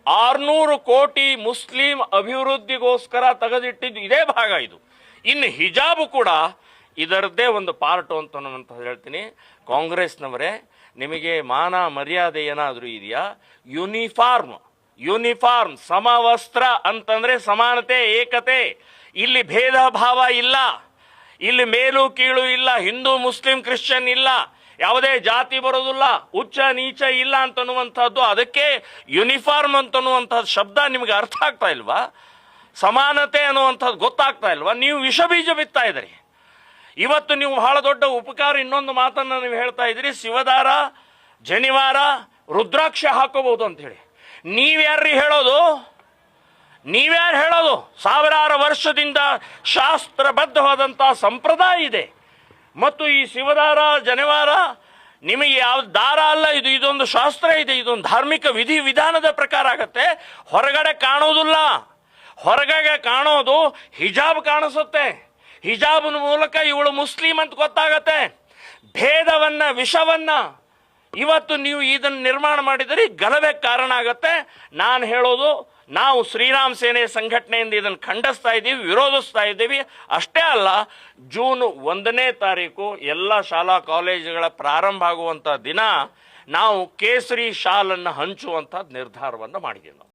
600 ಕೋಟಿ ಮುಸ್ಲಿಂ ಅಭಿವೃದ್ಧಿಗೋಸ್ಕರ ತೆಗೆದಿಟ್ಟಿದ್ದು ಇದೇ ಭಾಗ ಇದು. ಇನ್ನು ಹಿಜಾಬ್ ಕೂಡ ಇದರದ್ದೇ ಒಂದು ಪಾರ್ಟು ಅಂತ ಹೇಳ್ತೀನಿ. ಕಾಂಗ್ರೆಸ್ನವರೇ, ನಿಮಗೆ ಮಾನ ಮರ್ಯಾದೆ ಏನಾದರೂ ಇದೆಯಾ? ಯೂನಿಫಾರ್ಮ್ ಸಮವಸ್ತ್ರ ಅಂತಂದ್ರೆ ಸಮಾನತೆ, ಏಕತೆ. ಇಲ್ಲಿ ಭೇದ ಭಾವ ಇಲ್ಲ, ಇಲ್ಲಿ ಮೇಲು ಕೀಳು ಇಲ್ಲ, ಹಿಂದೂ ಮುಸ್ಲಿಂ ಕ್ರಿಶ್ಚಿಯನ್ ಇಲ್ಲ, ಯಾವುದೇ ಜಾತಿ ಬರೋದಿಲ್ಲ, ಉಚ್ಚ ನೀಚ ಇಲ್ಲ ಅಂತನ್ನುವಂಥದ್ದು. ಅದಕ್ಕೆ ಯೂನಿಫಾರ್ಮ್ ಅಂತನ್ನುವಂಥದ್ದು ಶಬ್ದ ನಿಮಗೆ ಅರ್ಥ ಆಗ್ತಾ ಇಲ್ವಾ? ಸಮಾನತೆ ಅನ್ನುವಂಥದ್ದು ಗೊತ್ತಾಗ್ತಾ ಇಲ್ವಾ? ನೀವು ವಿಷ ಬೀಜ ಬಿತ್ತಾ ಇದ್ರಿ. ಇವತ್ತು ನೀವು ಬಹಳ ದೊಡ್ಡ ಉಪಕಾರ ಇನ್ನೊಂದು ಮಾತನ್ನು ನೀವು ಹೇಳ್ತಾ ಇದ್ರಿ, ಶಿವದಾರ, ಜನಿವಾರ, ರುದ್ರಾಕ್ಷ ಹಾಕೋಬಹುದು ಅಂತ ಹೇಳಿ. ನೀವ್ಯಾರು ಹೇಳೋದು? ಸಾವಿರಾರು ವರ್ಷದಿಂದ ಶಾಸ್ತ್ರಬದ್ಧವಾದಂಥ ಸಂಪ್ರದಾಯ ಇದೆ. ಮತ್ತು ಈ ಶಿವದಾರ, ಜನಿವಾರ ನಿಮಗೆ ಯಾವ ದಾರ ಅಲ್ಲ, ಇದೊಂದು ಶಾಸ್ತ್ರ ಇದೆ, ಇದೊಂದು ಧಾರ್ಮಿಕ ವಿಧಿ ವಿಧಾನದ ಪ್ರಕಾರ ಆಗತ್ತೆ. ಹೊರಗಡೆ ಕಾಣೋದಿಲ್ಲ. ಹೊರಗಡೆ ಕಾಣೋದು ಹಿಜಾಬ್ ಕಾಣಿಸುತ್ತೆ. ಹಿಜಾಬ್ನ ಮೂಲಕ ಇವಳು ಮುಸ್ಲಿಂ ಅಂತ ಗೊತ್ತಾಗತ್ತೆ. ಭೇದವನ್ನ, ವಿಷವನ್ನ ಇವತ್ತು ನೀವು ಇದನ್ನು ನಿರ್ಮಾಣ ಮಾಡಿದರೆ ಗಲಭೆ ಕಾರಣ ಆಗತ್ತೆ. ನಾನು ಹೇಳೋದು, ನಾವು ಶ್ರೀರಾಮ್ ಸೇನೆ ಸಂಘಟನೆಯಿಂದ ಇದನ್ನು ಖಂಡಿಸ್ತಾ ಇದ್ದೀವಿ, ವಿರೋಧಿಸ್ತಾ ಇದ್ದೀವಿ. ಅಷ್ಟೇ ಅಲ್ಲ, ಜೂನ್ 1ನೇ ತಾರೀಕು ಎಲ್ಲ ಶಾಲಾ ಕಾಲೇಜುಗಳ ಪ್ರಾರಂಭ ಆಗುವಂಥ ದಿನ ನಾವು ಕೇಸರಿ ಶಾಲನ್ನು ಹಂಚುವಂಥ ನಿರ್ಧಾರವನ್ನು ಮಾಡಿದ್ದೀವಿ ನಾವು.